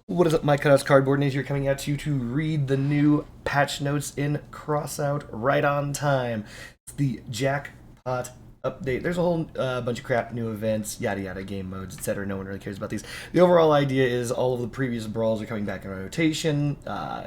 What is up, my cutouts cardboard news here, coming at you to read the new patch notes in Crossout right on time. It's the Jackpot update. There's a whole bunch of crap, new events, yada yada, game modes, etc. No one really cares about these. The overall idea is all of the previous brawls are coming back in rotation.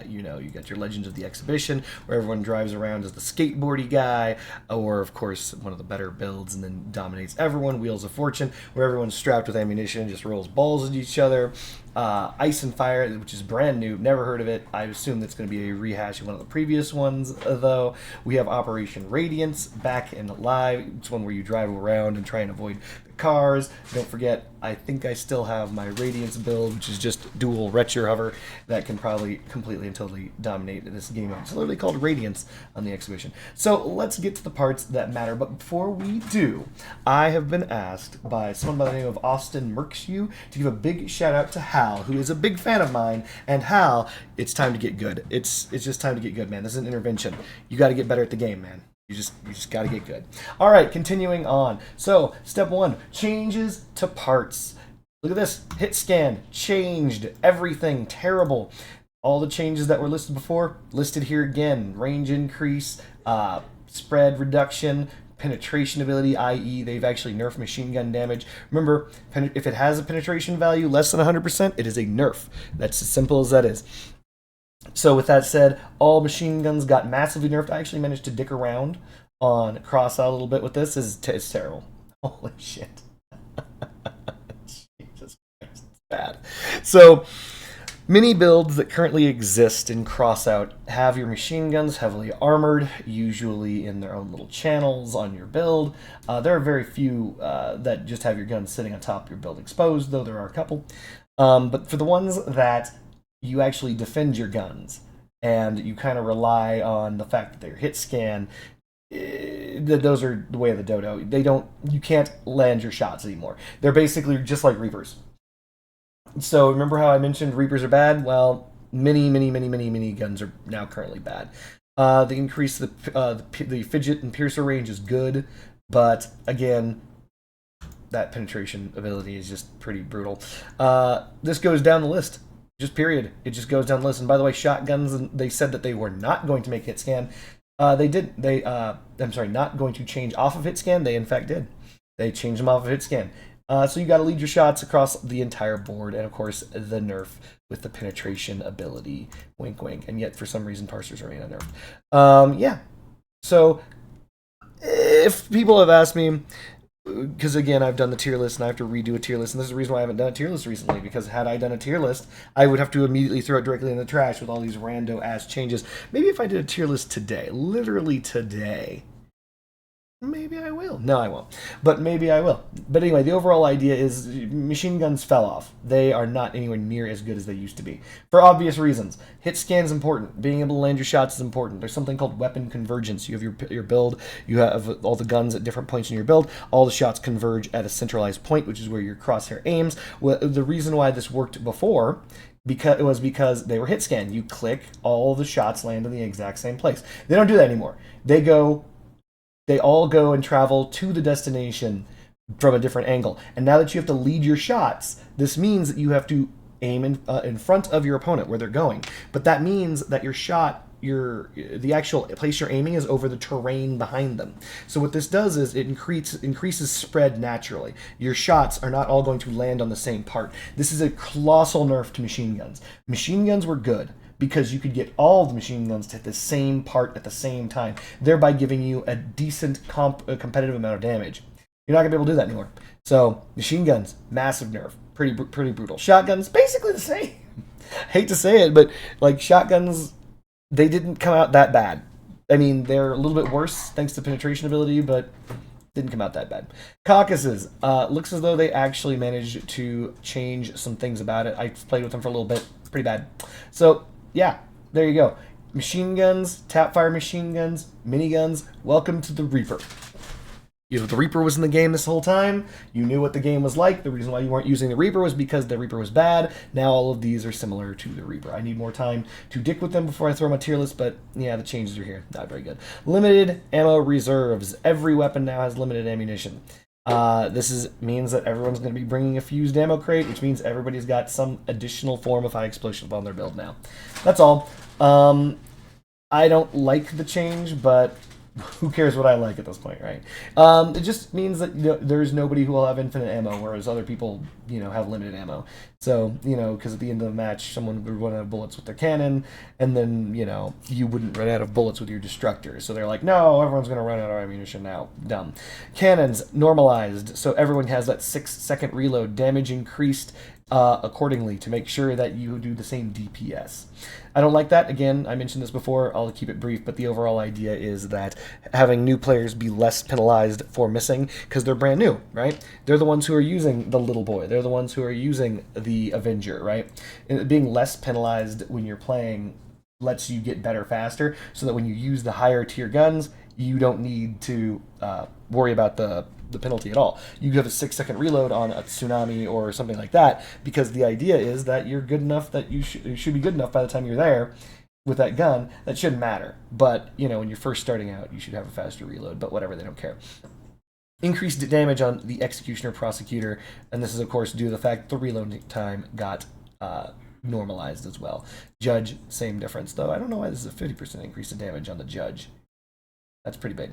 You know, you got your Legends of the Exhibition, where everyone drives around as the skateboardy guy, or of course one of the better builds and then dominates everyone. Wheels of Fortune, where everyone's strapped with ammunition and just rolls balls at each other. Ice and Fire, which is brand new, never heard of it. I assume that's going to be a rehash of one of the previous ones, though. We have Operation Radiance back and live. It's one where you drive around and try and avoid the cars. Don't forget, I think I still have my Radiance build, which is just dual retro hover, that can probably completely and totally dominate this game. It's literally called Radiance on the exhibition. So let's get to the parts that matter. But before we do, I have been asked by someone by the name of Austin Merkshew to give a big shout out to Hal, who is a big fan of mine. And Hal, it's time to get good. It's just time to get good, man. This is an intervention. You got to get better at the game, man. You just got to get good. All right, continuing on. So, step one, changes to parts. Look at this. Hit scan. Changed. Everything. Terrible. All the changes that were listed before, listed here again. Range increase, spread reduction, penetration ability, i.e. they've actually nerfed machine gun damage. Remember, if it has a penetration value less than 100%, it is a nerf. That's as simple as that is. So with that said, all machine guns got massively nerfed. I actually managed to dick around on Crossout a little bit with this. It's terrible. Holy shit. Jesus Christ, it's bad. So, many builds that currently exist in Crossout have your machine guns heavily armored, usually in their own little channels on your build. There are very few that just have your guns sitting on top of your build exposed, though there are a couple. But for the ones that you actually defend your guns, and you kind of rely on the fact that they're hit scan, those are the way of the dodo. You can't land your shots anymore. They're basically just like Reapers. So remember how I mentioned Reapers are bad? Well, many guns are now currently bad. The increase the fidget and piercer range is good, but again, that penetration ability is just pretty brutal. This goes down the list. Just period. It just goes down the list. And by the way, shotguns, they said that they were not going to make hit scan. They did. I'm sorry, not going to change off of hit scan. They in fact did. They changed them off of hit scan. So you got to lead your shots across the entire board, and of course the nerf with the penetration ability, wink wink. And yet for some reason parsers remain unnerfed. Yeah. So if people have asked me, because again I've done the tier list and I have to redo a tier list, and this is the reason why I haven't done a tier list recently, because had I done a tier list, I would have to immediately throw it directly in the trash with all these rando ass changes. Maybe if I did a tier list today, literally today. Maybe I will. No, I won't. But maybe I will. But anyway, the overall idea is machine guns fell off. They are not anywhere near as good as they used to be. For obvious reasons. Hit scan is important. Being able to land your shots is important. There's something called weapon convergence. You have your build. You have all the guns at different points in your build. All the shots converge at a centralized point, which is where your crosshair aims. Well, the reason why this worked before because they were hit scan. You click, all the shots land in the exact same place. They don't do that anymore. They all go and travel to the destination from a different angle. And now that you have to lead your shots, this means that you have to aim in front of your opponent where they're going. But that means that your shot, the actual place you're aiming is over the terrain behind them. So what this does is it increases spread naturally. Your shots are not all going to land on the same part. This is a colossal nerf to machine guns. Machine guns were good because you could get all the machine guns to hit the same part at the same time, thereby giving you a decent competitive amount of damage. You're not going to be able to do that anymore. So, machine guns, massive nerf. Pretty brutal. Shotguns, basically the same. Hate to say it, but like shotguns, they didn't come out that bad. I mean, they're a little bit worse thanks to penetration ability, but didn't come out that bad. Caucuses. Looks as though they actually managed to change some things about it. I played with them for a little bit. Pretty bad. So, yeah, there you go. Machine guns, tap fire machine guns, miniguns, welcome to the Reaper. You know, the Reaper was in the game this whole time. You knew what the game was like. The reason why you weren't using the Reaper was because the Reaper was bad. Now all of these are similar to the Reaper. I need more time to dick with them before I throw my tier list, but yeah, the changes are here. Not very good. Limited ammo reserves. Every weapon now has limited ammunition. Means that everyone's going to be bringing a fused ammo crate, which means everybody's got some additional form of high explosive on their build now. That's all. I don't like the change, but who cares what I like at this point, right? It just means that there's nobody who will have infinite ammo, whereas other people, have limited ammo. So, because at the end of the match, someone would run out of bullets with their cannon, and then, you wouldn't run out of bullets with your destructor. So they're like, no, everyone's going to run out of ammunition now. Dumb. Cannons normalized, so everyone has that 6-second reload. Damage increased accordingly to make sure that you do the same DPS. I don't like that. Again, I mentioned this before. I'll keep it brief, but the overall idea is that having new players be less penalized for missing because they're brand new, right? They're the ones who are using the little boy. They're the ones who are using the Avenger, right? And being less penalized when you're playing lets you get better faster so that when you use the higher tier guns, you don't need to worry about the penalty at all. You have a 6-second reload on a tsunami or something like that because the idea is that you're good enough that you should be good enough by the time you're there with that gun. That shouldn't matter. But, when you're first starting out, you should have a faster reload, but whatever, they don't care. Increased damage on the Executioner Prosecutor, and this is, of course, due to the fact the reload time got normalized as well. Judge, same difference, though. I don't know why this is a 50% increase in damage on the Judge. That's pretty big.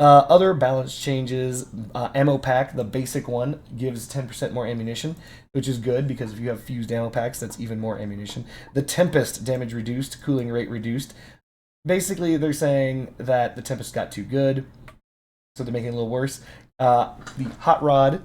Other balance changes, ammo pack, the basic one, gives 10% more ammunition, which is good because if you have fused ammo packs, that's even more ammunition. The Tempest, damage reduced, cooling rate reduced. Basically, they're saying that the Tempest got too good, so they're making it a little worse. The Hot Rod,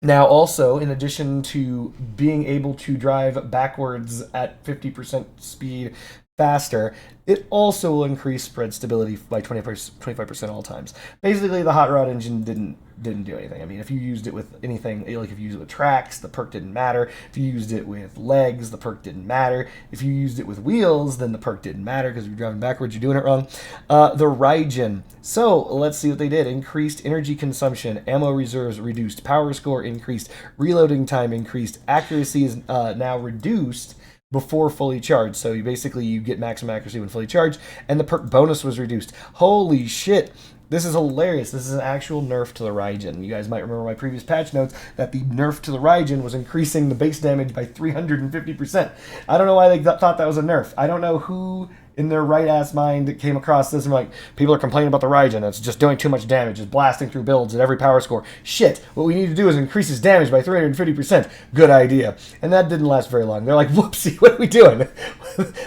now also, in addition to being able to drive backwards at 50% speed faster, it also will increase spread stability by 25% all times. Basically, the Hot Rod engine didn't do anything. I mean, if you used it with anything, like if you used it with tracks, the perk didn't matter. If you used it with legs, the perk didn't matter. If you used it with wheels, then the perk didn't matter because you're driving backwards, you're doing it wrong. The Raijin. So, let's see what they did. Increased energy consumption, ammo reserves reduced, power score increased, reloading time increased, accuracy is now reduced before fully charged. So you get maximum accuracy when fully charged, and the perk bonus was reduced. Holy shit. This is hilarious. This is an actual nerf to the Raijin. You guys might remember my previous patch notes that the nerf to the Raijin was increasing the base damage by 350%. I don't know why they thought that was a nerf. I don't know who in their right-ass mind came across this and like, people are complaining about the Raijin. It's just doing too much damage. It's blasting through builds at every power score. Shit, what we need to do is increase his damage by 350%. Good idea. And that didn't last very long. They're like, whoopsie, what are we doing?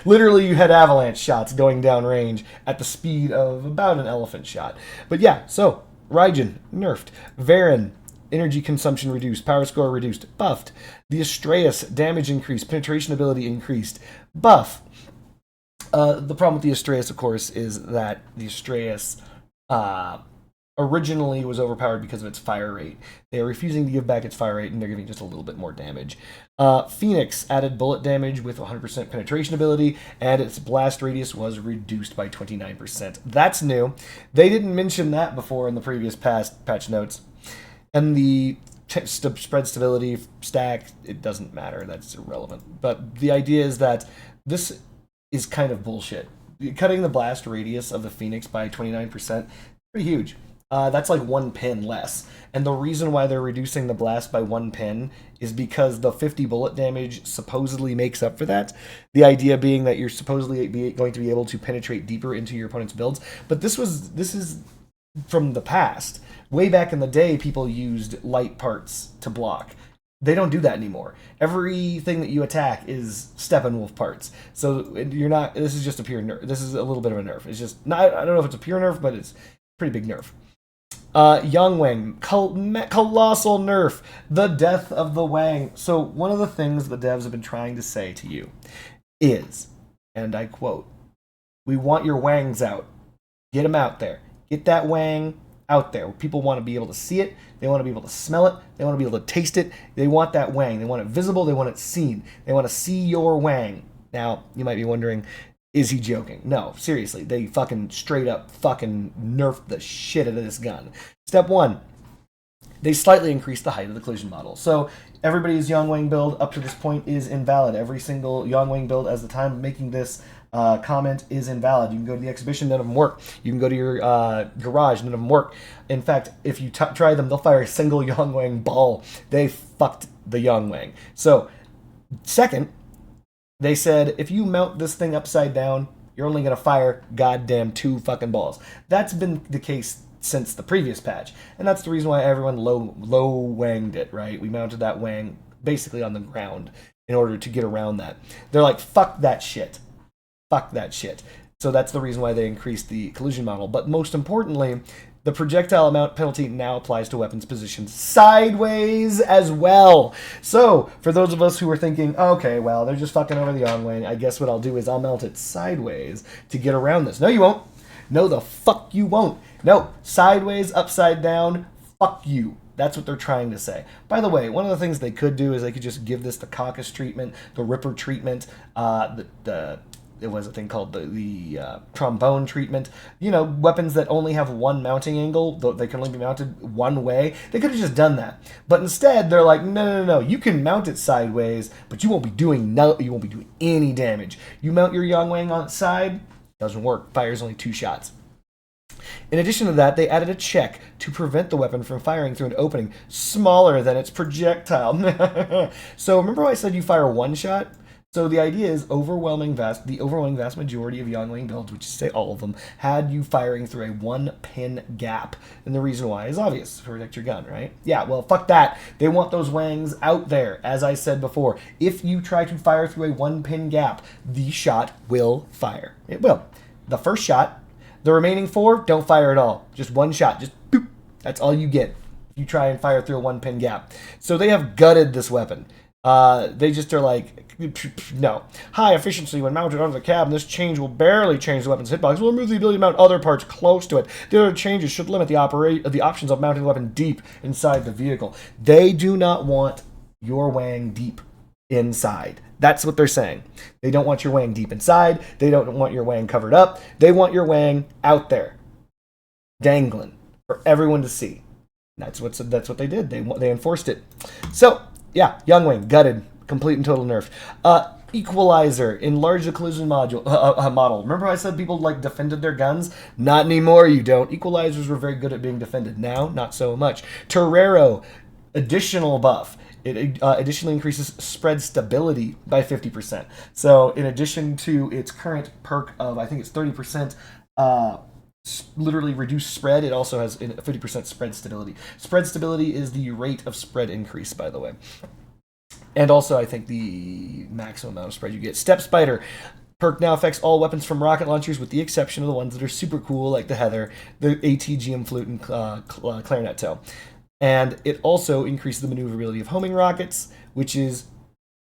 Literally, you had avalanche shots going down range at the speed of about an elephant shot. But yeah, so, Raijin, nerfed. Varen, energy consumption reduced, power score reduced, buffed. The Astreus, damage increased, penetration ability increased, buff. The problem with the Astreus, of course, is that the Astreus originally was overpowered because of its fire rate. They are refusing to give back its fire rate, and they're giving just a little bit more damage. Phoenix added bullet damage with 100% penetration ability, and its blast radius was reduced by 29%. That's new. They didn't mention that before in the previous patch notes. And the spread stability stack, it doesn't matter. That's irrelevant. But the idea is that this is kind of bullshit. Cutting the blast radius of the Phoenix by 29%, pretty huge. That's like 1 pin less. And the reason why they're reducing the blast by 1 pin is because the 50 bullet damage supposedly makes up for that. The idea being that you're supposedly going to be able to penetrate deeper into your opponent's builds. But this is from the past. Way back in the day, people used light parts to block. They don't do that anymore. Everything that you attack is Steppenwolf parts. So you're not. This is just a pure nerf. This is a little bit of a nerf. It's just not. I don't know if it's a pure nerf, but it's a pretty big nerf. Young Wang, colossal nerf, the death of the Wang. So one of the things the devs have been trying to say to you is, and I quote, "We want your Wangs out. Get them out there. Get that Wang out there. People want to be able to see it. They want to be able to smell it. They want to be able to taste it. They want that Wang. They want it visible. They want it seen. They want to see your Wang." Now, you might be wondering, is he joking? No, seriously. They fucking straight up fucking nerfed the shit out of this gun. Step 1, they slightly increased the height of the collision model. So everybody's Yongwang build up to this point is invalid. Every single Yongwang build as the time of making this Comment is invalid. You can go to the exhibition, none of them work. You can go to your garage, none of them work. In fact, if you try them, they'll fire a single Yongwang ball. They fucked the Yongwang. So, second, they said if you mount this thing upside down, you're only going to fire goddamn 2 fucking balls. That's been the case since the previous patch. And that's the reason why everyone low wanged it, right? We mounted that wang basically on the ground in order to get around that. They're like, fuck that shit. Fuck that shit. So that's the reason why they increased the collision model. But most importantly, the projectile amount penalty now applies to weapons positioned sideways as well. So, for those of us who are thinking, okay, well, they're just fucking over the Yongwang, I guess what I'll do is I'll mount it sideways to get around this. No, you won't. No, the fuck you won't. No, sideways, upside down, fuck you. That's what they're trying to say. By the way, one of the things they could do is they could just give this the caucus treatment, the ripper treatment, it was a thing called the trombone treatment. You know, weapons that only have one mounting angle, though they can only be mounted one way. They could have just done that. But instead, they're like, no. You can mount it sideways, but you won't be doing any damage. You mount your Yongwang on its side, doesn't work. Fires only 2 shots. In addition to that, they added a check to prevent the weapon from firing through an opening smaller than its projectile. So remember how I said you fire 1 shot? So the idea is the overwhelming vast majority of Yongwang builds, which is say all of them, had you firing through a 1-pin gap. And the reason why is obvious, to protect your gun, right? Yeah, well, fuck that. They want those wangs out there. As I said before, if you try to fire through a 1-pin gap, the shot will fire. It will. The first shot, the remaining 4, don't fire at all. Just 1 shot. Just boop. That's all you get if you try and fire through a 1-pin gap. So they have gutted this weapon. They just are like, no. High efficiency when mounted onto the cab, and this change will barely change the weapon's hitbox. It will remove the ability to mount other parts close to it. The other changes should limit the options of mounting the weapon deep inside the vehicle. They do not want your wang deep inside. That's what they're saying. They don't want your wang deep inside. They don't want your wang covered up. They want your wang out there, dangling for everyone to see. That's what they did. They enforced it. So yeah, Yongwang gutted, complete and total nerf. Equalizer, enlarge the collision model. Remember how I said people like defended their guns? Not anymore. You don't. Equalizers were very good at being defended. Now, not so much. Torero, additional buff. It additionally increases spread stability by 50%. So in addition to its current perk of, I think it's 30%, literally reduced spread, it also has a 50% spread stability. Spread stability is the rate of spread increase, by the way. And also, I think the maximum amount of spread you get. Step Spider. Perk now affects all weapons from rocket launchers with the exception of the ones that are super cool, like the Heather, the ATGM flute, and clarinet toe. And it also increases the maneuverability of homing rockets, which is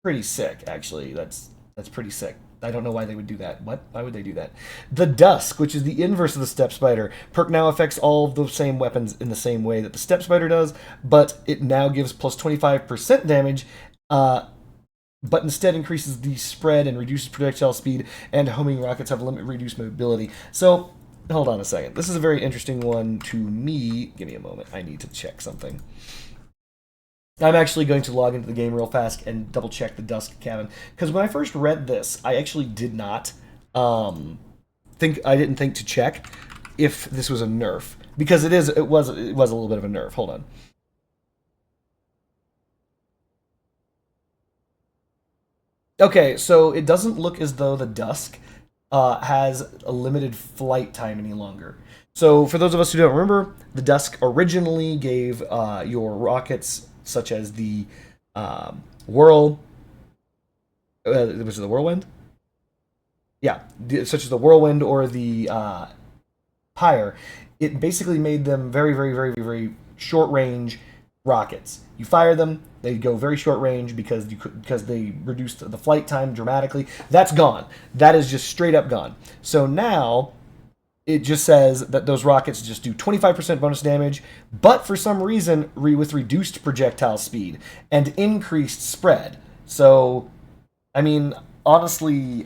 pretty sick, actually. That's pretty sick. I don't know why they would do that. What? Why would they do that? The Dusk, which is the inverse of the Step Spider. Perk now affects all of those same weapons in the same way that the Step Spider does, but it now gives plus 25% damage, but instead increases the spread and reduces projectile speed, and homing rockets have reduced mobility. So, hold on a second. This is a very interesting one to me. Give me a moment. I need to check something. I'm actually going to log into the game real fast and double check the Dusk cabin, because when I first read this, I actually did not didn't think to check if this was a nerf, because it was a little bit of a nerf. Hold on. Okay, so it doesn't look as though the Dusk has a limited flight time any longer. So for those of us who don't remember, the Dusk originally gave your rockets, such as the Whirl, was it the Whirlwind? Yeah, such as the Whirlwind or the Pyre. It basically made them very, very, very, very short range rockets. You fire them, they go very short range because they reduced the flight time dramatically. That's gone. That is just straight up gone. So now it just says that those rockets just do 25% bonus damage, but for some reason with reduced projectile speed and increased spread. So, I mean, honestly,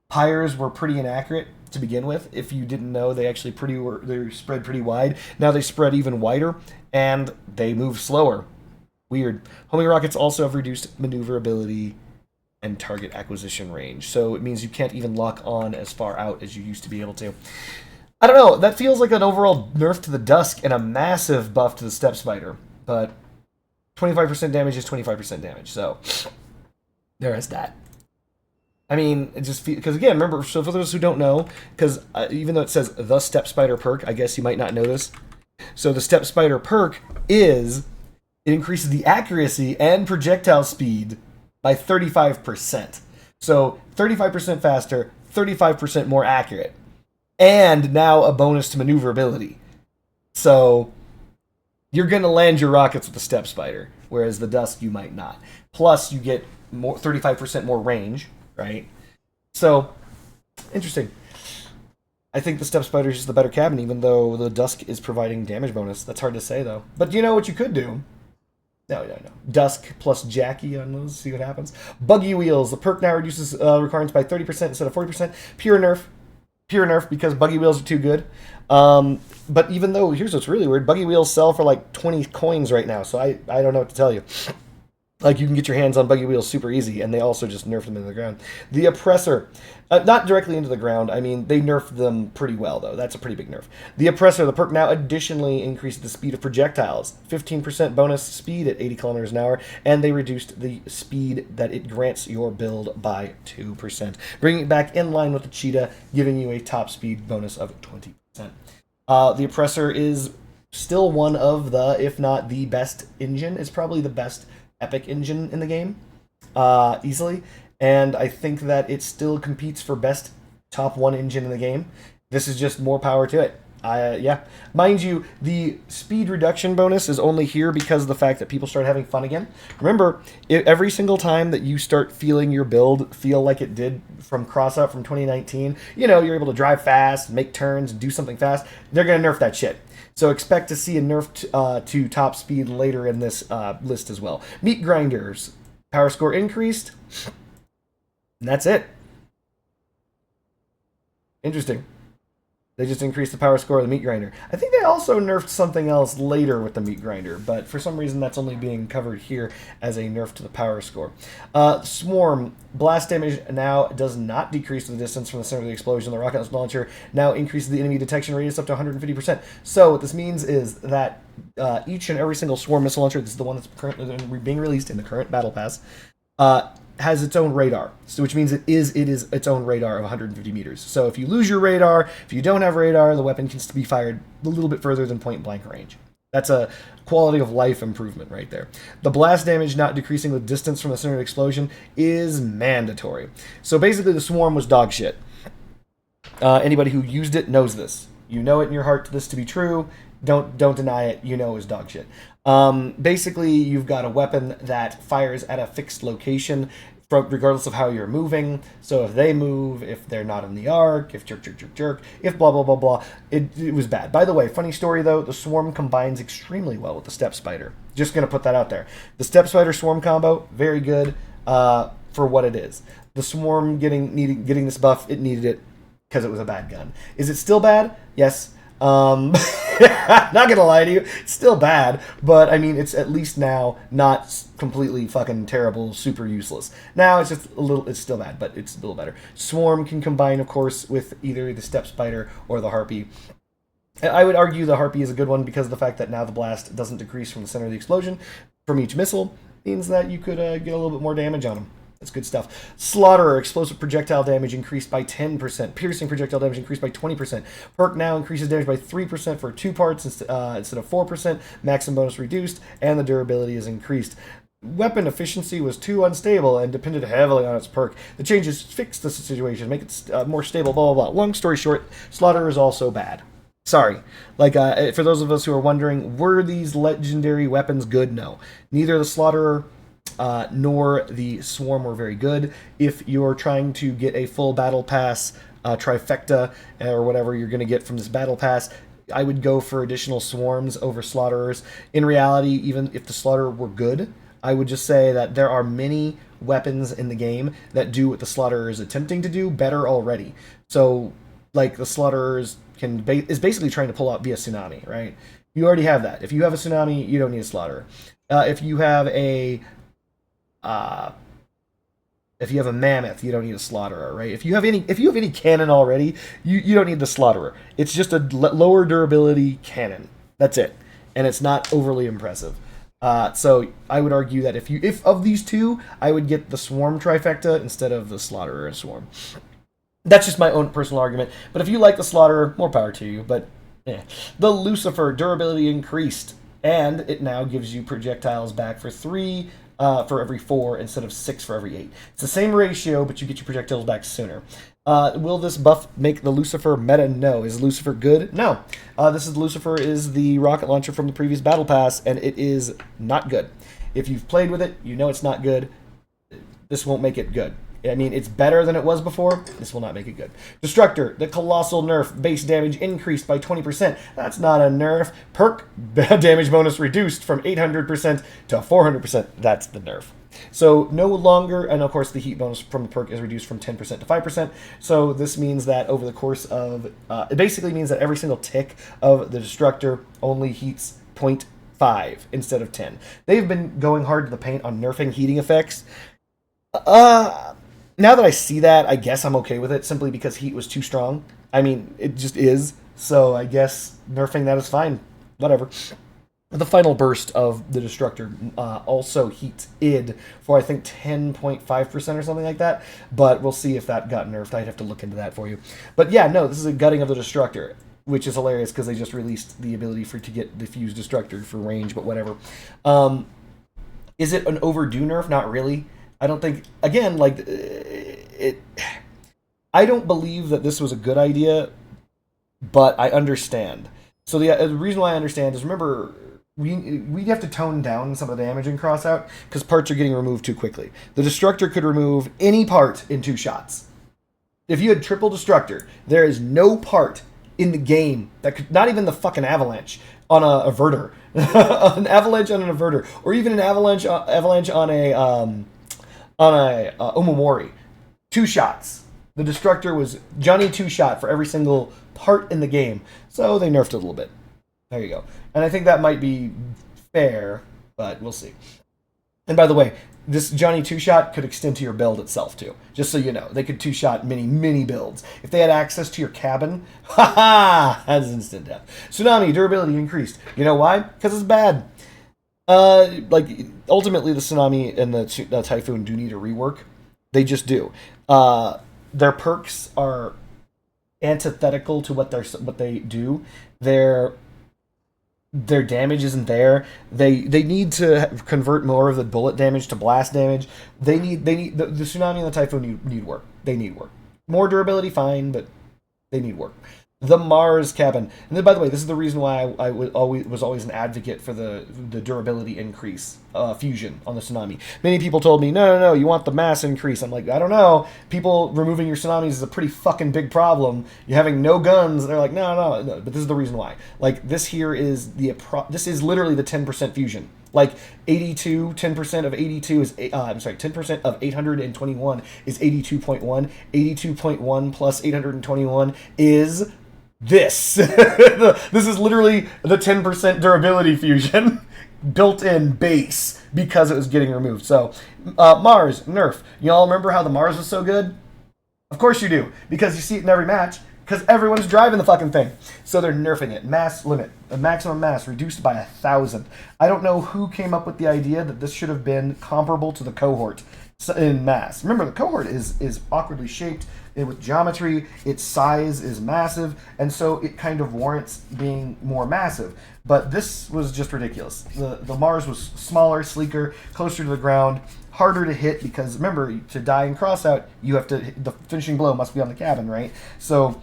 Pyres were pretty inaccurate to begin with. If you didn't know, they spread pretty wide. Now they spread even wider, and they move slower. Weird. Homing rockets also have reduced maneuverability and target acquisition range. So it means you can't even lock on as far out as you used to be able to. I don't know, that feels like an overall nerf to the Dusk and a massive buff to the Step Spider, but 25% damage is 25% damage, so there is that. I mean, it just because again, remember, so for those who don't know, because even though it says the Step Spider perk, I guess you might not know this. So the Step Spider perk is it increases the accuracy and projectile speed by 35%. So 35% faster, 35% more accurate, and now a bonus to maneuverability. So you're going to land your rockets with the Step Spider, whereas the Dusk you might not. Plus, you get more 35% more range. Right? So, interesting. I think the Step Spider is just the better cabin, even though the Dusk is providing damage bonus. That's hard to say, though. But you know what you could do? No. Dusk plus Jackie on those, see what happens. Buggy Wheels. The perk now reduces requirements by 30% instead of 40%. Pure nerf, because Buggy Wheels are too good. But even though, here's what's really weird, Buggy Wheels sell for like 20 coins right now, so I don't know what to tell you. Like, you can get your hands on Buggy Wheels super easy, and they also just nerfed them into the ground. The Oppressor. Not directly into the ground. I mean, they nerfed them pretty well, though. That's a pretty big nerf. The Oppressor. The perk now additionally increased the speed of projectiles. 15% bonus speed at 80 kilometers an hour, and they reduced the speed that it grants your build by 2%. Bringing it back in line with the Cheetah, giving you a top speed bonus of 20%. The Oppressor is still one of the, if not the best engine. It's probably the best epic engine in the game, easily, and I think that it still competes for best top 1 engine in the game. This is just more power to it. Yeah. Mind you, the speed reduction bonus is only here because of the fact that people start having fun again. Remember, every single time that you start feeling your build feel like it did from Crossout from 2019, you know, you're able to drive fast, make turns, do something fast, they're going to nerf that shit. So expect to see a nerf to top speed later in this list as well. Meat Grinders. Power score increased. And that's it. Interesting. They just increased the power score of the Meat Grinder. I think they also nerfed something else later with the Meat Grinder, but for some reason that's only being covered here as a nerf to the power score. Swarm. Blast damage now does not decrease the distance from the center of the explosion. The rocket launcher now increases the enemy detection radius up to 150%. So what this means is that each and every single Swarm missile launcher, this is the one that's currently being released in the current Battle Pass, has its own radar, so which means it is its own radar of 150 meters. So if you lose your radar, if you don't have radar, the weapon can be fired a little bit further than point blank range. That's a quality of life improvement right there. The blast damage not decreasing with distance from the center of the explosion is mandatory. So basically the Swarm was dog shit. Anybody who used it knows this. You know it in your heart this to be true. Don't deny it. You know it's dog shit. Basically, you've got a weapon that fires at a fixed location, regardless of how you're moving. So if they move, if they're not in the arc, if jerk, if blah, blah, blah, blah, it was bad. By the way, funny story though, the Swarm combines extremely well with the Step Spider. Just going to put that out there. The Step Spider Swarm combo, very good for what it is. The Swarm getting this buff, it needed it because it was a bad gun. Is it still bad? Yes. Not gonna lie to you, it's still bad, but I mean, it's at least now not completely fucking terrible, super useless. Now it's just it's still bad, but it's a little better. Swarm can combine, of course, with either the Step Spider or the Harpy. I would argue the Harpy is a good one because of the fact that now the blast doesn't decrease from the center of the explosion from each missile, means that you could get a little bit more damage on them. That's good stuff. Slaughterer, explosive projectile damage increased by 10%. Piercing projectile damage increased by 20%. Perk now increases damage by 3% for 2 parts instead of 4%. Maximum bonus reduced, and the durability is increased. Weapon efficiency was too unstable and depended heavily on its perk. The changes fixed the situation, make it more stable, blah, blah, blah. Long story short, Slaughterer is also bad. Sorry. Like, for those of us who are wondering, were these legendary weapons good? No. Neither the Slaughterer nor the Swarm were very good. If you're trying to get a full Battle Pass trifecta or whatever you're going to get from this Battle Pass, I would go for additional Swarms over Slaughterers. In reality, even if the Slaughterer were good, I would just say that there are many weapons in the game that do what the Slaughterer is attempting to do better already. So, like, the Slaughterers is basically trying to pull out via Tsunami, right? You already have that. If you have a Tsunami, you don't need a Slaughterer. If you have a If you have a mammoth, you don't need a slaughterer, right? If you have any cannon already, you don't need the slaughterer. It's just a lower durability cannon. That's it, and it's not overly impressive. So I would argue that if of these two, I would get the swarm trifecta instead of the slaughterer and swarm. That's just my own personal argument. But if you like the slaughterer, more power to you. But yeah. The Lucifer durability increased, and it now gives you projectiles back for 3 for every 4 instead of 6 for every 8. It's the same ratio, but you get your projectiles back sooner. Will this buff make the Lucifer meta? No. Is Lucifer good? No. Lucifer is the rocket launcher from the previous battle pass, and it is not good. If you've played with it, you know it's not good. This won't make it good. I mean, it's better than it was before. This will not make it good. Destructor, the colossal nerf. Base damage increased by 20%. That's not a nerf. Perk damage bonus reduced from 800% to 400%. That's the nerf. So no longer, and of course the heat bonus from the perk is reduced from 10% to 5%. So this means that over the course of, it basically means that every single tick of the Destructor only heats 0.5 instead of 10. They've been going hard to the paint on nerfing heating effects. Now that I see that, I guess I'm okay with it, simply because heat was too strong. I mean, it just is. So I guess nerfing that is fine. Whatever. The final burst of the Destructor also heats id for, I think, 10.5% or something like that. But we'll see if that got nerfed. I'd have to look into that for you. But yeah, no, this is a gutting of the Destructor, which is hilarious because they just released the ability to get the Fused Destructor for range, but whatever. Is it an overdue nerf? Not really. I don't think, again, like, I don't believe that this was a good idea, but I understand. So the reason why I understand is, remember, we have to tone down some of the damage in Crossout because parts are getting removed too quickly. The Destructor could remove any part in 2 shots. If you had triple Destructor, there is no part in the game that could, not even the fucking Avalanche on a averter, an Avalanche on an averter, or even an Avalanche on a Omamori. 2 shots. The Destructor was Johnny 2-shot for every single part in the game. So they nerfed it a little bit. There you go. And I think that might be fair, but we'll see. And by the way, this Johnny 2-shot could extend to your build itself too. Just so you know. They could 2-shot mini builds. If they had access to your cabin, haha, that's instant death. Tsunami durability increased. You know why? Because it's bad. Ultimately, the Tsunami and the Typhoon do need a rework. They just do. Their perks are antithetical to what they do. Their damage isn't there. They need to convert more of the bullet damage to blast damage. They need the Tsunami and the Typhoon need work. They need work. More durability, fine, but they need work. The Mars cabin. And then, by the way, this is the reason why I was always an advocate for the durability increase, fusion on the Tsunami. Many people told me, no, you want the mass increase. I'm like, I don't know. People removing your Tsunamis is a pretty fucking big problem. You're having no guns. They're like, no. But this is the reason why. Like, this here is this is literally the 10% fusion. Like 10% of 82 is 10% of 821 is 82.1. 82.1 plus 821 is this. This is literally the 10% durability fusion built-in base because it was getting removed. So Mars nerf. Y'all remember how the Mars was so good? Of course you do, because you see it in every match. Because everyone's driving the fucking thing. So they're nerfing it. Mass limit. The maximum mass reduced by 1,000. I don't know who came up with the idea that this should have been comparable to the cohort in mass. Remember, the cohort is awkwardly shaped with geometry. Its size is massive. And so it kind of warrants being more massive. But this was just ridiculous. The Mars was smaller, sleeker, closer to the ground, harder to hit because, remember, to die in Crossout, you have to, the finishing blow must be on the cabin, right? So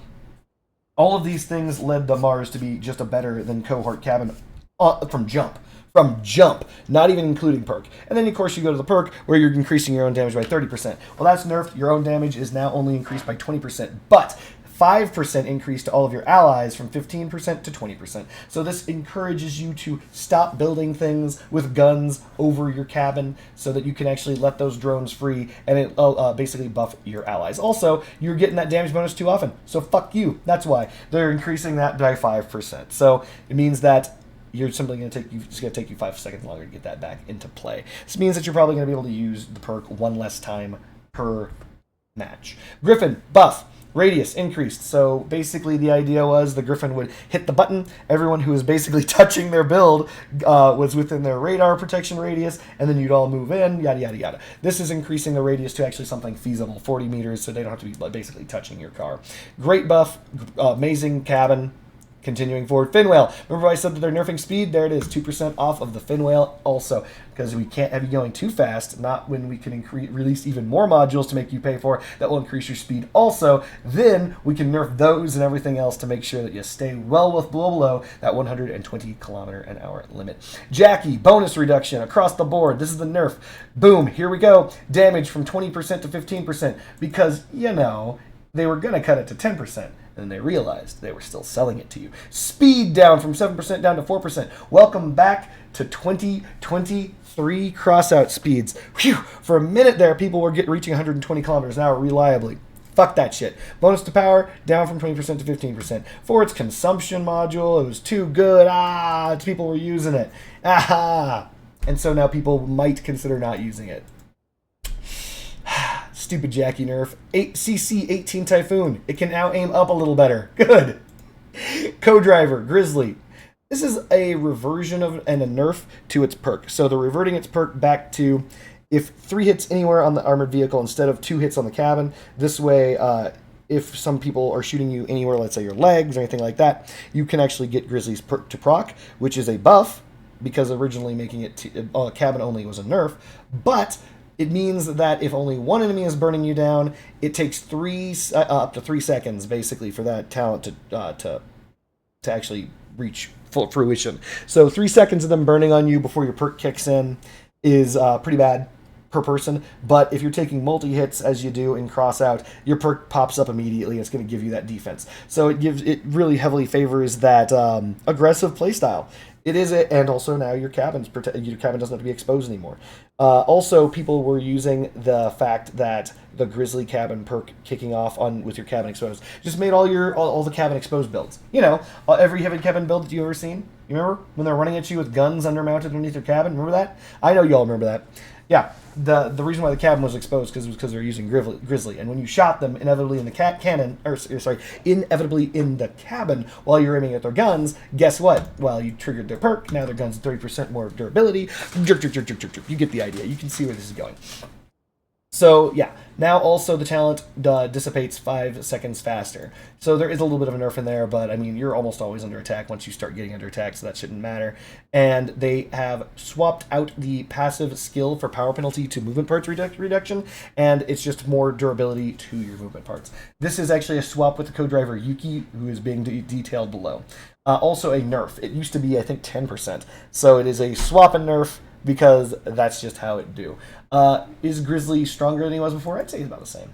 all of these things led the Mars to be just a better than cohort cabin from jump. From jump, not even including perk. And then, of course, you go to the perk where you're increasing your own damage by 30%. Well, that's nerfed. Your own damage is now only increased by 20%, but 5% increase to all of your allies from 15% to 20%. So this encourages you to stop building things with guns over your cabin so that you can actually let those drones free and it basically buff your allies. Also, you're getting that damage bonus too often, so fuck you. That's why they're increasing that by 5%. So it means that you're simply going to take you 5 seconds longer to get that back into play. This means that you're probably going to be able to use the perk one less time per match. Griffin, buff. Radius increased. So basically the idea was the Griffin would hit the button. Everyone who was basically touching their build was within their radar protection radius, and then you'd all move in, yada, yada, yada. This is increasing the radius to actually something feasible, 40 meters, so they don't have to be basically touching your car. Great buff, amazing cabin. Continuing forward, fin whale. Remember I said that they're nerfing speed? There it is, 2% off of the fin whale also, because we can't have you going too fast, not when we can release even more modules to make you pay for that will increase your speed also. Then we can nerf those and everything else to make sure that you stay well below that 120 kilometer an hour limit. Jackie, bonus reduction across the board. This is the nerf. Boom, here we go. Damage from 20% to 15%, because, you know, they were going to cut it to 10%. And they realized they were still selling it to you. Speed down from 7% down to 4%. Welcome back to 2023 crossout speeds. Whew! For a minute there, people were reaching 120 kilometers an hour reliably. Fuck that shit. Bonus to power, down from 20% to 15%. For its consumption module, it was too good. People were using it. And so now people might consider not using it. Stupid Jackie nerf. CC18 Typhoon. It can now aim up a little better. Good. Co-driver, Grizzly. This is a reversion of and a nerf to its perk. So they're reverting its perk back to if 3 hits anywhere on the armored vehicle instead of 2 hits on the cabin. This way, if some people are shooting you anywhere, let's say your legs or anything like that, you can actually get Grizzly's perk to proc, which is a buff, because originally making it cabin only was a nerf. But it means that if only one enemy is burning you down, it takes up to 3 seconds, basically, for that talent to actually reach full fruition. So 3 seconds of them burning on you before your perk kicks in is pretty bad per person. But if you're taking multi-hits, as you do in Crossout, your perk pops up immediately, and it's going to give you that defense. So it really heavily favors that aggressive playstyle. It is it, and also now your cabin doesn't have to be exposed anymore. Also, people were using the fact that the Grizzly cabin perk kicking off with your cabin exposed just made all the cabin exposed builds. You know, every heavy cabin build that you've ever seen. You remember when they're running at you with guns undermounted underneath your cabin? Remember that? I know y'all remember that. Yeah, the reason why the cabin was exposed was because they're using Grizzly, and when you shot them inevitably in the inevitably in the cabin while you're aiming at their guns, guess what? Well, you triggered their perk. Now their guns 30% more durability. Jerk. You get the idea. You can see where this is going. So yeah, now also the talent dissipates 5 seconds faster. So there is a little bit of a nerf in there, but I mean, you're almost always under attack once you start getting under attack, so that shouldn't matter. And they have swapped out the passive skill for power penalty to movement parts reduction, and it's just more durability to your movement parts. This is actually a swap with the co-driver Yuki, who is being detailed below. Also a nerf. It used to be, I think, 10%. So it is a swap and nerf, because that's just how it do. Is Grizzly stronger than he was before? I'd say he's about the same.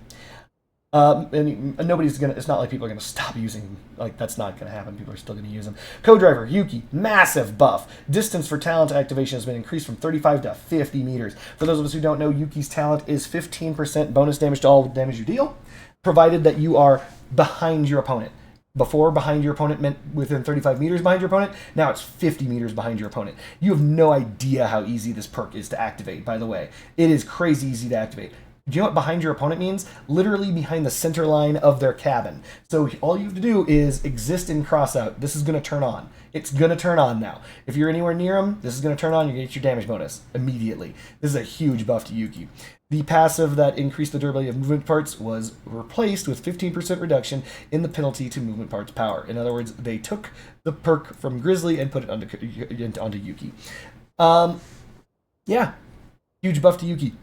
And it's not like people are gonna stop using, like, that's not gonna happen. People are still gonna use him. Co-driver, Yuki, massive buff. Distance for talent activation has been increased from 35 to 50 meters. For those of us who don't know, Yuki's talent is 15% bonus damage to all damage you deal, provided that you are behind your opponent. Before, behind your opponent meant within 35 meters behind your opponent. Now it's 50 meters behind your opponent. You have no idea how easy this perk is to activate, by the way. It is crazy easy to activate. Do you know what behind your opponent means? Literally behind the center line of their cabin. So all you have to do is exist in Crossout. This is going to turn on. It's going to turn on now. If you're anywhere near them, this is going to turn on. You're going to get your damage bonus immediately. This is a huge buff to Yuki. The passive that increased the durability of movement parts was replaced with 15% reduction in the penalty to movement parts power. In other words, they took the perk from Grizzly and put it onto Yuki. Yeah, huge buff to Yuki.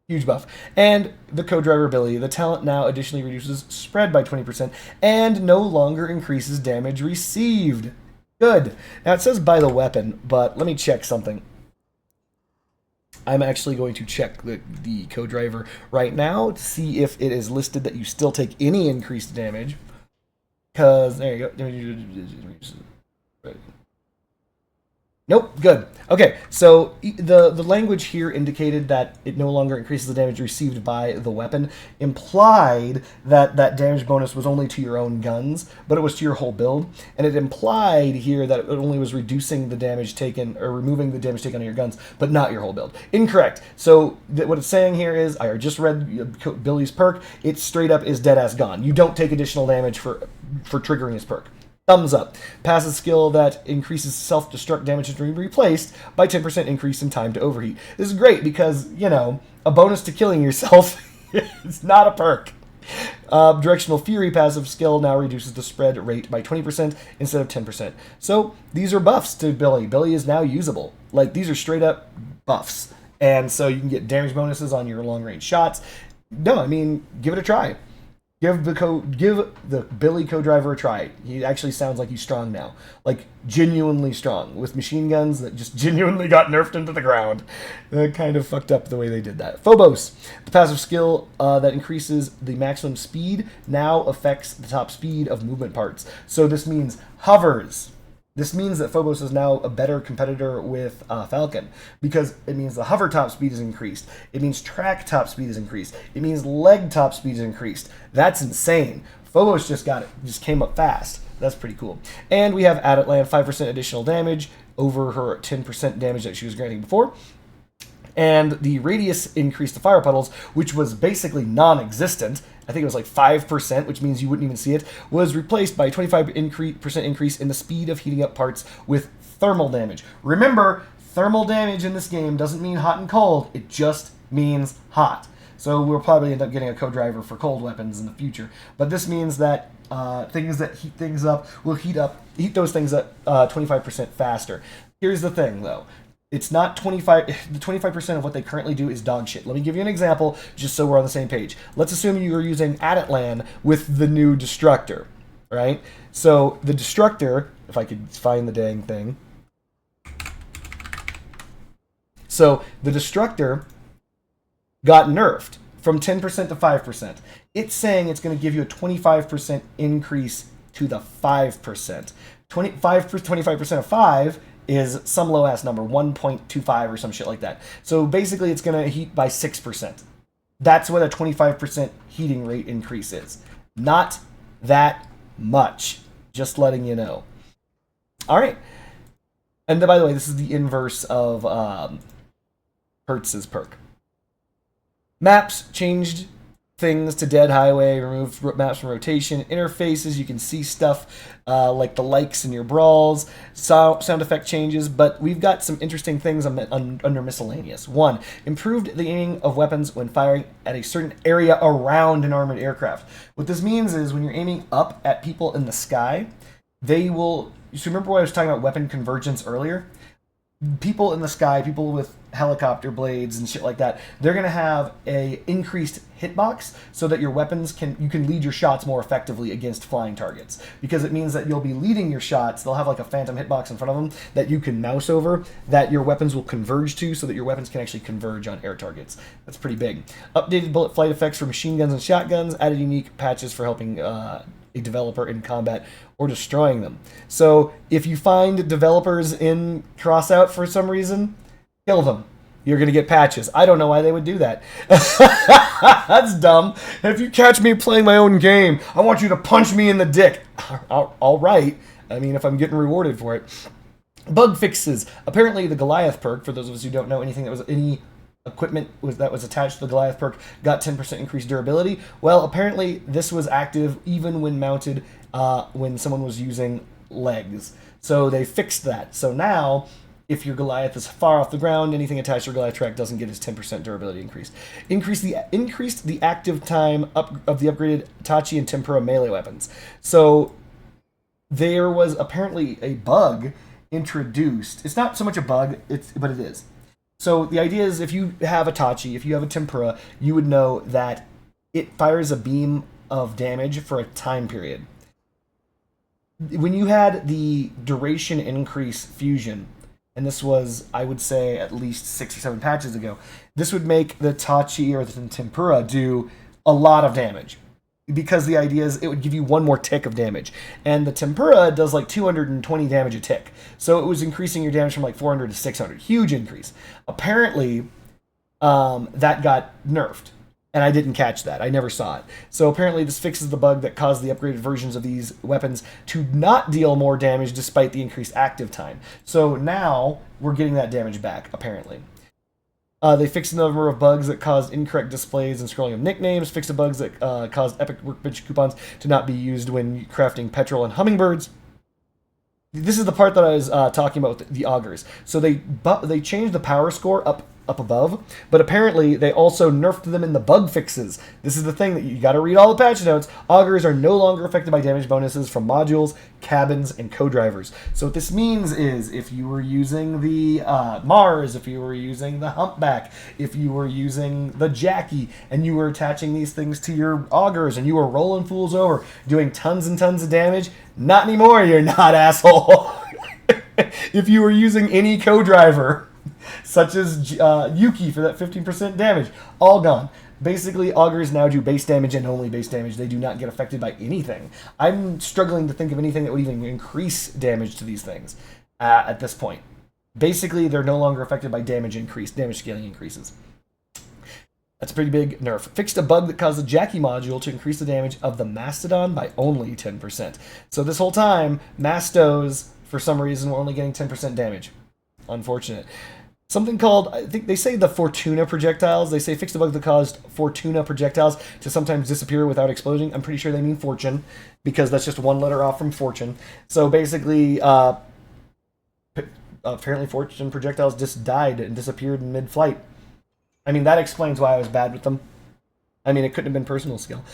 Huge buff. And the co-driver ability. The talent now additionally reduces spread by 20% and no longer increases damage received. Good. Now it says by the weapon, but let me check something. I'm actually going to check the co-driver right now to see if it is listed that you still take any increased damage. Because, there you go. Nope, good. Okay, so the language here indicated that it no longer increases the damage received by the weapon, implied that that damage bonus was only to your own guns, but it was to your whole build, and it implied here that it only was reducing the damage taken, or removing the damage taken on your guns, but not your whole build. Incorrect. So what it's saying here is, I just read Billy's perk, it straight up is dead ass gone. You don't take additional damage for triggering his perk. Thumbs up. Passive skill that increases self-destruct damage is replaced by 10% increase in time to overheat. This is great because, you know, a bonus to killing yourself is not a perk. Directional Fury passive skill now reduces the spread rate by 20% instead of 10%. So these are buffs to Billy. Billy is now usable. Like, these are straight up buffs. And so you can get damage bonuses on your long-range shots. No, I mean, give it a try. Give the Billy co-driver a try. He actually sounds like he's strong now. Like, genuinely strong. With machine guns that just genuinely got nerfed into the ground. That kind of fucked up the way they did that. Phobos. The passive skill that increases the maximum speed now affects the top speed of movement parts. So this means hovers. This means that Phobos is now a better competitor with Falcon, because it means the hover top speed is increased. It means track top speed is increased. It means leg top speed is increased. That's insane. Phobos just came up fast. That's pretty cool. And we have Adatlan, 5% additional damage over her 10% damage that she was granting before. And the radius increase to fire puddles, which was basically non-existent, I think it was like 5%, which means you wouldn't even see it, was replaced by a 25% increase in the speed of heating up parts with thermal damage. Remember, thermal damage in this game doesn't mean hot and cold, it just means hot. So we'll probably end up getting a co-driver for cold weapons in the future. But this means that things that heat things up will heat those things up 25% faster. Here's the thing, though. It's not 25, the 25% of what they currently do is dog shit. Let me give you an example, just so we're on the same page. Let's assume you are using Adatlan with the new Destructor, right? So the Destructor, if I could find the dang thing. So the Destructor got nerfed from 10% to 5%. It's saying it's going to give you a 25% increase to the 5%. 25% of 5 is some low-ass number, 1.25 or some shit like that. So basically it's going to heat by 6%. That's what a 25% heating rate increase is. Not that much. Just letting you know. All right. And by the way, this is the inverse of Hertz's perk. Maps changed things to dead highway, removed maps from rotation, interfaces, you can see stuff like the likes in your brawls, sound effect changes, but we've got some interesting things under Miscellaneous. 1, improved the aiming of weapons when firing at a certain area around an armored aircraft. What this means is when you're aiming up at people in the sky, they will... So remember when I was talking about weapon convergence earlier? People in the sky, people with helicopter blades and shit like that, they're going to have a increased hitbox so that your weapons you can lead your shots more effectively against flying targets, because it means that you'll be leading your shots. They'll have like a phantom hitbox in front of them that you can mouse over, that your weapons will converge to, so that your weapons can actually converge on air targets. That's pretty big. Updated bullet flight effects for machine guns and shotguns, added unique patches for helping a developer in combat or destroying them. So if you find developers in Crossout for some reason, kill them. You're going to get patches. I don't know why they would do that. That's dumb. If you catch me playing my own game, I want you to punch me in the dick. All right. I mean, if I'm getting rewarded for it. Bug fixes. Apparently the Goliath perk, for those of us who don't know, anything that was any equipment that was attached to the Goliath perk got 10% increased durability. Well, apparently this was active even when mounted when someone was using legs. So they fixed that. So now, if your Goliath is far off the ground, anything attached to your Goliath track doesn't get its 10% durability increase. Increased the active time of the upgraded Tachi and Tempura melee weapons. So there was apparently a bug introduced. It's not so much a bug, but it is. So the idea is, if you have a Tachi, if you have a Tempura, you would know that it fires a beam of damage for a time period. When you had the duration increase fusion, and this was, I would say, at least 6 or 7 patches ago, this would make the Tachi or the Tempura do a lot of damage. because the idea is it would give you one more tick of damage. And the Tempura does like 220 damage a tick. So it was increasing your damage from like 400 to 600. Huge increase. Apparently, that got nerfed. And I didn't catch that. I never saw it. So apparently this fixes the bug that caused the upgraded versions of these weapons to not deal more damage despite the increased active time. So now we're getting that damage back, apparently. They fixed a number of bugs that caused incorrect displays and scrolling of nicknames, fixed the bugs that caused epic workbench coupons to not be used when crafting petrol and hummingbirds. This is the part that I was talking about with the augers. So they changed the power score up above, but apparently they also nerfed them in the bug fixes. This is the thing that you got to read all the patch notes. Augers are no longer affected by damage bonuses from modules, cabins, and co-drivers. So what this means is if you were using the Mars, if you were using the Humpback, if you were using the Jackie, and you were attaching these things to your augers and you were rolling fools over, doing tons and tons of damage, not anymore, you're not, asshole. If you were using any co-driver, such as Yuki for that 15% damage, all gone. Basically, augers now do base damage and only base damage. They do not get affected by anything. I'm struggling to think of anything that would even increase damage to these things at this point. Basically, they're no longer affected by damage scaling increases. That's a pretty big nerf. Fixed a bug that caused the Jackie module to increase the damage of the Mastodon by only 10%. So this whole time, Mastos, for some reason, were only getting 10% damage. Unfortunate. Something called, I think they say the Fortuna projectiles. They say fixed a bug that caused Fortuna projectiles to sometimes disappear without exploding. I'm pretty sure they mean fortune, because that's just one letter off from fortune. So basically, apparently fortune projectiles just died and disappeared in mid-flight. I mean, that explains why I was bad with them. I mean, it couldn't have been personal skill.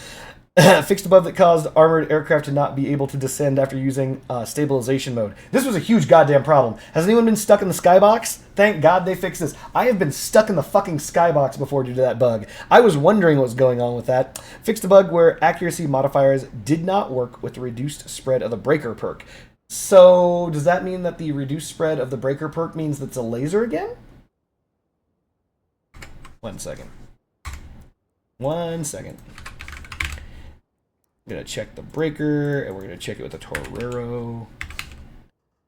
Fixed a bug that caused armored aircraft to not be able to descend after using stabilization mode. This was a huge goddamn problem. Has anyone been stuck in the skybox? Thank God they fixed this. I have been stuck in the fucking skybox before due to that bug. I was wondering what was going on with that. Fixed a bug where accuracy modifiers did not work with the reduced spread of the breaker perk. So, does that mean that the reduced spread of the breaker perk means that it's a laser again? 1 second. 1 second. I'm going to check the breaker, and we're going to check it with the Torero.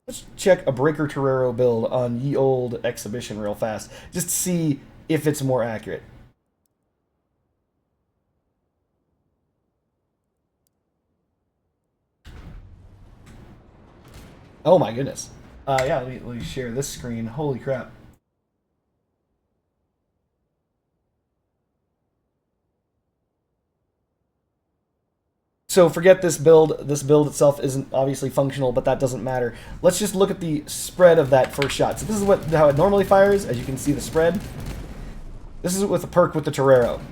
Let's check a breaker Torero build on ye old exhibition real fast, just to see if it's more accurate. Oh my goodness. Yeah, let me share this screen. Holy crap. So forget this build. This build itself isn't obviously functional, but that doesn't matter. Let's just look at the spread of that first shot. So this is how it normally fires. As you can see, the spread. This is with the perk with the Torero.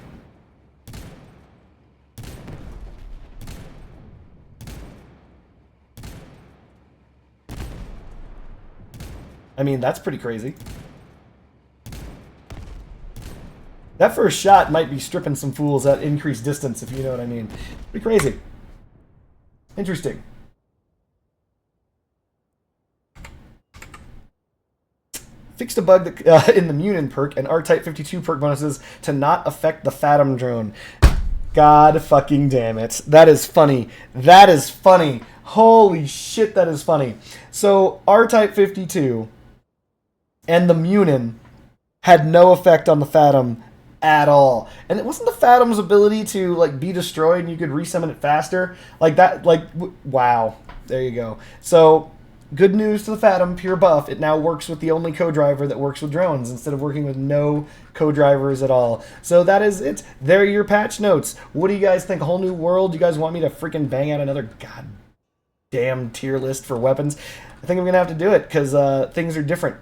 I mean, that's pretty crazy. That first shot might be stripping some fools at increased distance, if you know what I mean. Pretty crazy. Interesting. Fixed a bug that, in the Munin perk and R-Type 52 perk bonuses to not affect the Phantom drone. God fucking damn it. That is funny. That is funny. Holy shit, that is funny. So, R-Type 52 and the Munin had no effect on the Phantom at all. And it wasn't the Phantom's ability to like be destroyed and you could resummon it faster. Like that, like, wow. There you go. So, good news to the Phantom, pure buff. It now works with the only co-driver that works with drones instead of working with no co-drivers at all. So that is it. There are your patch notes. What do you guys think? A whole new world? You guys want me to freaking bang out another goddamn tier list for weapons? I think I'm going to have to do it because things are different.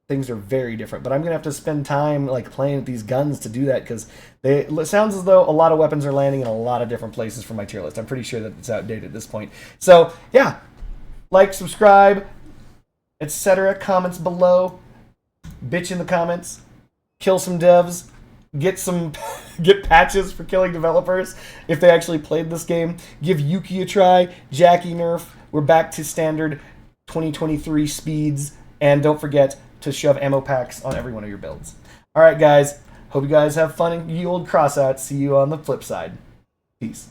Things are very different, but I'm gonna have to spend time like playing with these guns to do that because it sounds as though a lot of weapons are landing in a lot of different places for my tier list. I'm pretty sure that it's outdated at this point. So yeah, like, subscribe, etc. Comments below. Bitch in the comments. Kill some devs. Get patches for killing developers if they actually played this game. Give Yuki a try. Jackie nerf. We're back to standard 2023 speeds, and don't forget to shove ammo packs on every one of your builds. Alright guys, hope you guys have fun in ye old Crossout. See you on the flip side. Peace.